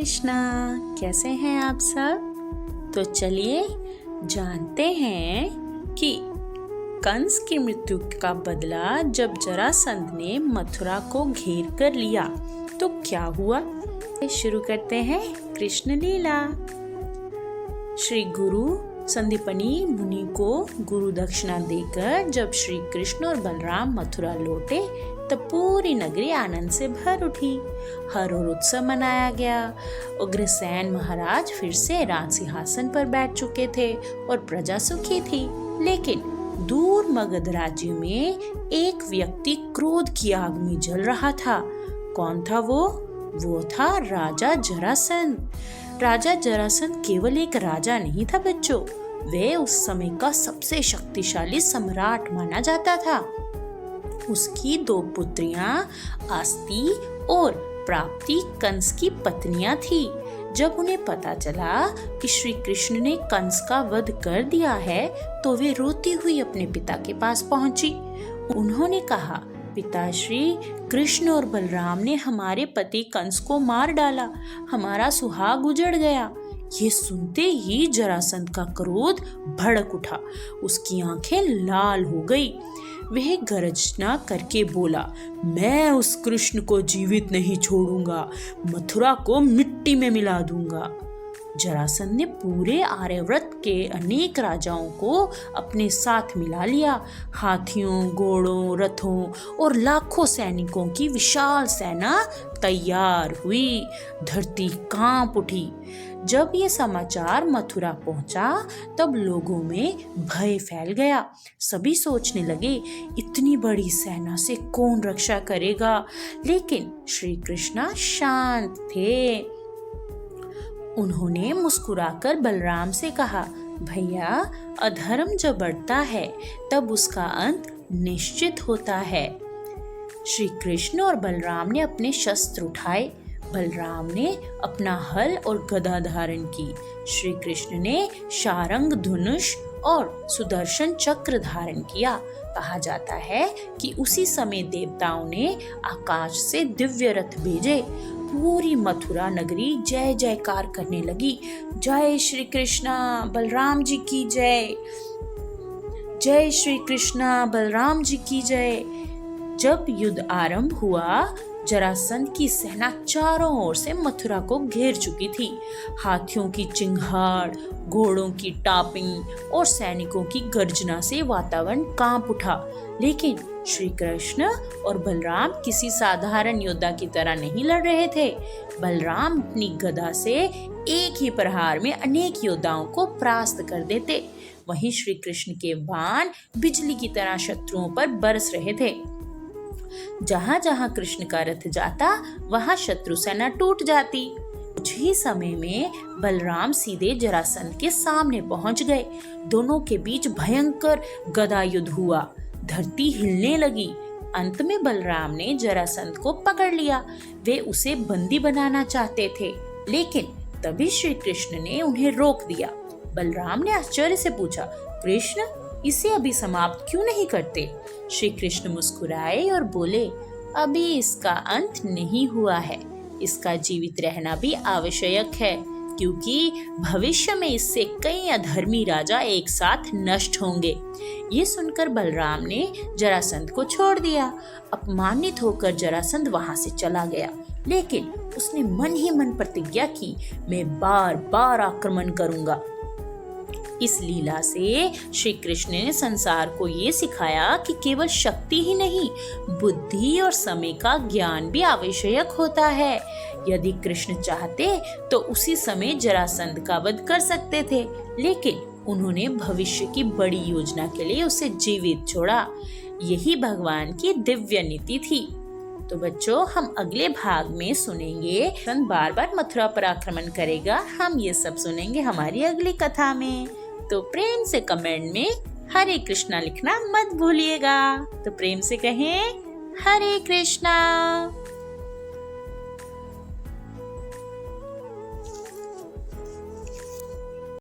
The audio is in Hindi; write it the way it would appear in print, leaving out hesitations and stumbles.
कृष्णा। कैसे हैं आप सब? तो चलिए जानते हैं कि कंस की मृत्यु का बदला जब जरासंध ने मथुरा को घेर कर लिया तो क्या हुआ। शुरू करते हैं कृष्ण लीला। श्री गुरु संदीपनी मुनि को गुरु दक्षिणा देकर जब श्री कृष्ण और बलराम मथुरा लौटे तब पूरी नगरी आनंद से भर उठी। हर और उत्सव मनाया गया। उग्रसेन महाराज फिर से राज सिंहासन पर बैठ चुके थे और प्रजा सुखी थी। लेकिन दूर मगध राज्य में एक व्यक्ति क्रोध की आग में जल रहा था। कौन था वो? वो था राजा जरासंध। राजा जरासंध केवल एक राजा नहीं था बच्चों, वे उस समय का सबसे शक्तिशाली सम्राट माना जाता था। उसकी 2 पुत्रियां आस्ती और प्राप्ति कंस की पत्नियां थी। जब उन्हें पता चला कि श्री कृष्ण ने कंस का वध कर दिया है तो वे रोती हुई अपने पिता के पास पहुंची। उन्होंने कहा, पिताश्री, कृष्ण और बलराम ने हमारे पति कंस को मार डाला, हमारा सुहाग उजड़ गया। ये सुनते ही जरासंध का क्रोध भड़क उठा। उसकी आंखें लाल हो गई। वह गर्जना करके बोला, मैं उस कृष्ण को जीवित नहीं छोड़ूंगा, मथुरा को मिट्टी में मिला दूंगा। जरासंध ने पूरे आर्यावर्त के अनेक राजाओं को अपने साथ मिला लिया। हाथियों, घोड़ों, रथों और लाखों सैनिकों की विशाल सेना तैयार हुई। धरती कांप उठी। जब ये समाचार मथुरा पहुंचा तब लोगों में भय फैल गया। सभी सोचने लगे, इतनी बड़ी सेना से कौन रक्षा करेगा? लेकिन श्री कृष्ण शांत थे। उन्होंने मुस्कुराकर बलराम से कहा, भैया, अधर्म जब बढ़ता है तब उसका अंत निश्चित होता है। श्री कृष्ण और बलराम ने अपने शस्त्र उठाए। बलराम ने अपना हल और गदा धारण की। श्री कृष्ण ने शारंग धनुष और सुदर्शन चक्र धारण किया। कहा जाता है कि उसी समय देवताओं ने आकाश से दिव्य रथ भेजे। पूरी मथुरा नगरी जय जयकार करने लगी। जय श्री कृष्णा, बलराम जी की जय। जय श्री कृष्णा, बलराम जी की जय। जब युद्ध आरंभ हुआ, जरासंध की सेना चारों ओर से मथुरा को घेर चुकी थी। हाथियों की चिंगाड़, घोड़ों की टापिंग और सैनिकों की गर्जना से वातावरण कांप उठा। लेकिन श्री कृष्ण और बलराम किसी साधारण योद्धा की तरह नहीं लड़ रहे थे। बलराम अपनी गदा से एक ही प्रहार में अनेक योद्धाओं को परास्त कर देते। वहीं श्री कृष्ण के बाण बिजली की तरह शत्रुओं पर बरस रहे थे। जहां जहां कृष्ण का रथ जाता वहां शत्रु सेना टूट जाती। कुछ ही समय में बलराम सीधे जरासंध के सामने पहुंच गए। दोनों के बीच भयंकर गदा युद्ध हुआ। धरती हिलने लगी। अंत में बलराम ने जरासंध को पकड़ लिया। वे उसे बंदी बनाना चाहते थे, लेकिन तभी श्री कृष्ण ने उन्हें रोक दिया। बलराम ने आश्चर्य से पूछा, कृष्ण, इसे अभी समाप्त क्यों नहीं करते? श्री कृष्ण मुस्कुराए और बोले, अभी इसका अंत नहीं हुआ है। इसका जीवित रहना भी आवश्यक है, क्योंकि भविष्य में इससे कई अधर्मी राजा एक साथ नष्ट होंगे। ये सुनकर बलराम ने जरासंध को छोड़ दिया। अपमानित होकर जरासंध वहां से चला गया, लेकिन उसने मन ही मन प्रतिज्ञा की, मैं बार बार आक्रमण करूंगा। इस लीला से श्री कृष्ण ने संसार को ये सिखाया कि केवल शक्ति ही नहीं, बुद्धि और समय का ज्ञान भी आवश्यक होता है। यदि कृष्ण चाहते तो उसी समय जरासंध का वध कर सकते थे, लेकिन उन्होंने भविष्य की बड़ी योजना के लिए उसे जीवित छोड़ा। यही भगवान की दिव्य नीति थी। तो बच्चों, हम अगले भाग में सुनेंगे कृष्ण बार बार मथुरा पर आक्रमण करेगा। हम ये सब सुनेंगे हमारी अगली कथा में। तो प्रेम से कमेंट में हरे कृष्णा लिखना मत भूलिएगा। तो प्रेम से कहें, हरे कृष्णा।